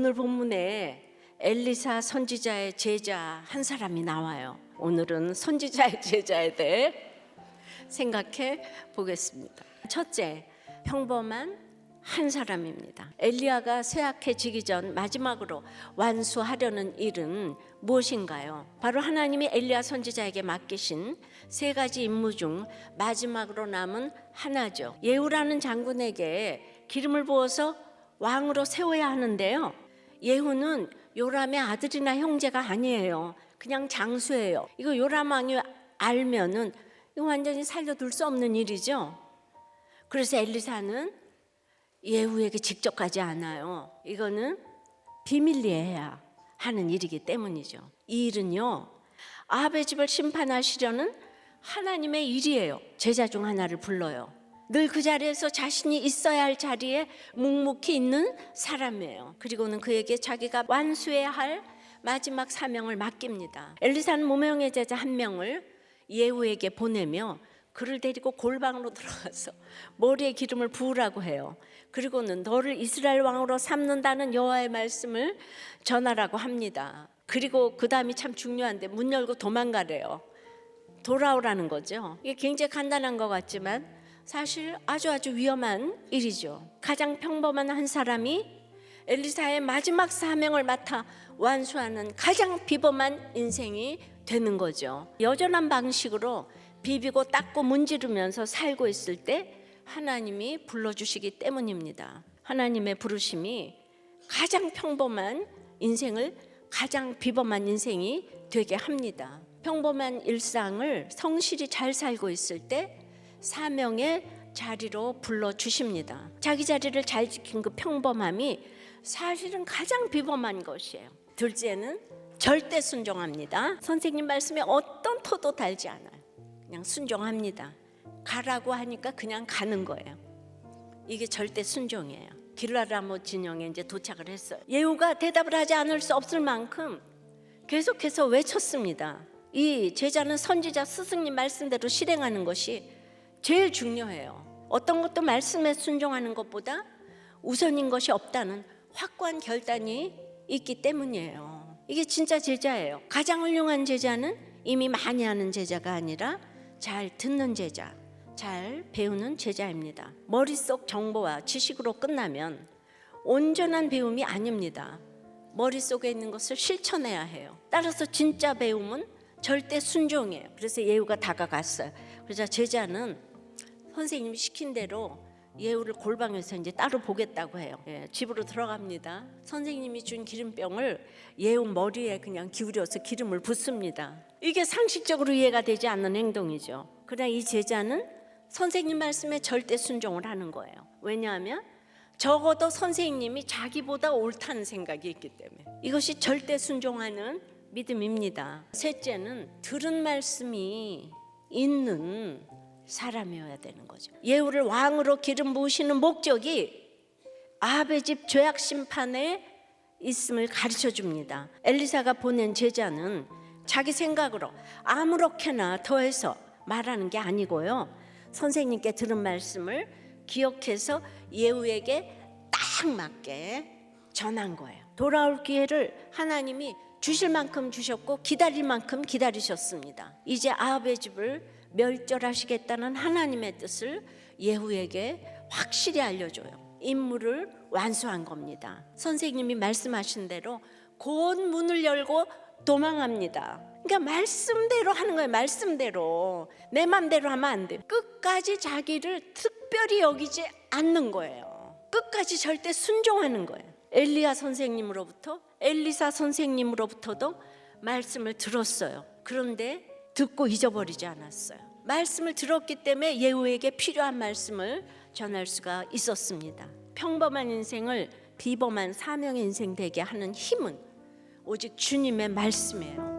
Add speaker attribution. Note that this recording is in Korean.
Speaker 1: 오늘 본문에 엘리사 선지자의 제자 한 사람이 나와요. 오늘은 선지자의 제자에 대해 생각해 보겠습니다. 첫째, 평범한 한 사람입니다. 엘리야가 쇠약해지기 전 마지막으로 완수하려는 일은 무엇인가요? 바로 하나님이 엘리야 선지자에게 맡기신 세 가지 임무 중 마지막으로 남은 하나죠. 예후라는 장군에게 기름을 부어서 왕으로 세워야 하는데요, 예후는 요람의 아들이나 형제가 아니에요. 그냥 장수예요. 이거 요람 왕이 알면은 이거 완전히 살려둘 수 없는 일이죠. 그래서 엘리사는 예후에게 직접 가지 않아요. 이거는 비밀리에 해야 하는 일이기 때문이죠. 이 일은요, 아합의 집을 심판하시려는 하나님의 일이에요. 제자 중 하나를 불러요. 늘 그 자리에서 자신이 있어야 할 자리에 묵묵히 있는 사람이에요. 그리고는 그에게 자기가 완수해야 할 마지막 사명을 맡깁니다. 엘리사는 무명의 제자 한 명을 예후에게 보내며 그를 데리고 골방으로 들어가서 머리에 기름을 부으라고 해요. 그리고는 너를 이스라엘 왕으로 삼는다는 여호와의 말씀을 전하라고 합니다. 그리고 그 다음이 참 중요한데 문 열고 도망가래요. 돌아오라는 거죠. 이게 굉장히 간단한 것 같지만 사실 아주 위험한 일이죠. 가장 평범한 한 사람이 엘리사의 마지막 사명을 맡아 완수하는 가장 비범한 인생이 되는 거죠. 여전한 방식으로 비비고 닦고 문지르면서 살고 있을 때 하나님이 불러주시기 때문입니다. 하나님의 부르심이 가장 평범한 인생을 가장 비범한 인생이 되게 합니다. 평범한 일상을 성실히 잘 살고 있을 때 사명의 자리로 불러주십니다. 자기 자리를 잘 지킨 그 평범함이 사실은 가장 비범한 것이에요. 둘째는 절대 순종합니다. 선생님 말씀에 어떤 토도 달지 않아요. 그냥 순종합니다. 가라고 하니까 그냥 가는 거예요. 이게 절대 순종이에요. 길라라모 진영에 이제 도착을 했어요. 예후가 대답을 하지 않을 수 없을 만큼 계속해서 외쳤습니다. 이 제자는 선지자 스승님 말씀대로 실행하는 것이 제일 중요해요. 어떤 것도 말씀에 순종하는 것보다 우선인 것이 없다는 확고한 결단이 있기 때문이에요. 이게 진짜 제자예요. 가장 훌륭한 제자는 이미 많이 하는 제자가 아니라 잘 듣는 제자, 잘 배우는 제자입니다. 머릿속 정보와 지식으로 끝나면 온전한 배움이 아닙니다. 머릿속에 있는 것을 실천해야 해요. 따라서 진짜 배움은 절대 순종이에요. 그래서 예후가 다가갔어요. 그래서 제자는 선생님이 시킨 대로 예후를 골방에서 이제 따로 보겠다고 해요. 집으로 들어갑니다. 선생님이 준 기름병을 예후 머리에 그냥 기울여서 기름을 붓습니다. 이게 상식적으로 이해가 되지 않는 행동이죠. 그러나 이 제자는 선생님 말씀에 절대 순종을 하는 거예요. 왜냐하면 적어도 선생님이 자기보다 옳다는 생각이 있기 때문에. 이것이 절대 순종하는 믿음입니다. 셋째는 들은 말씀이 있는 사람이어야 되는 거죠. 예후를 왕으로 기름 부으시는 목적이 아합의 집 죄악 심판에 있음을 가르쳐 줍니다. 엘리사가 보낸 제자는 자기 생각으로 아무렇게나 더해서 말하는 게 아니고요, 선생님께 들은 말씀을 기억해서 예후에게 딱 맞게 전한 거예요. 돌아올 기회를 하나님이 주실 만큼 주셨고 기다릴 만큼 기다리셨습니다. 이제 아합의 집을 멸절하시겠다는 하나님의 뜻을 예후에게 확실히 알려줘요. 임무를 완수한 겁니다. 선생님이 말씀하신 대로 곧 문을 열고 도망합니다. 그러니까 말씀대로 하는 거예요. 말씀대로. 내 맘대로 하면 안 돼요. 끝까지 자기를 특별히 여기지 않는 거예요. 끝까지 절대 순종하는 거예요. 엘리야 선생님으로부터, 엘리사 선생님으로부터도 말씀을 들었어요. 그런데 듣고 잊어버리지 않았어요. 말씀을 들었기 때문에 예후에게 필요한 말씀을 전할 수가 있었습니다. 평범한 인생을 비범한 사명의 인생 되게 하는 힘은 오직 주님의 말씀이에요.